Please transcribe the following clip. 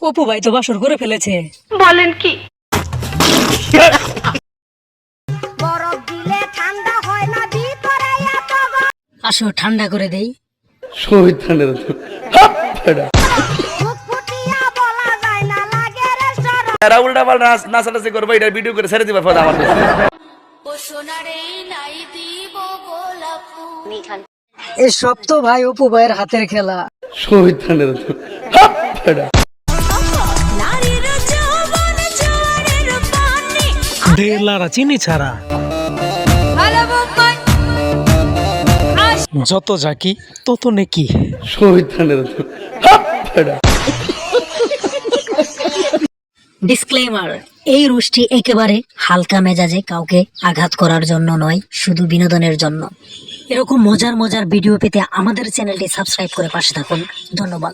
অপু ভাই তো বাসর করে ফেলেছে। বলেন কি? আসো ঠান্ডা করে দেই। উল্টা পাল্টা নাচানাচি করবো, এটা ভিডিও করে ছেড়ে দিবা আমার এসব তো ভাই অপু ভাইয়ের হাতের খেলা। ঢেলারা চিনি ছাড়া যত জাকি তত নেকি। ডিসক্লেমার, এই রুশটি একেবারে হালকা মেজাজে কাউকে আঘাত করার জন্য নয়, শুধু বিনোদনের জন্য। এরকম মজার মজার ভিডিও পেতে আমাদের চ্যানেলটি সাবস্ক্রাইব করে পাশে থাকুন। ধন্যবাদ।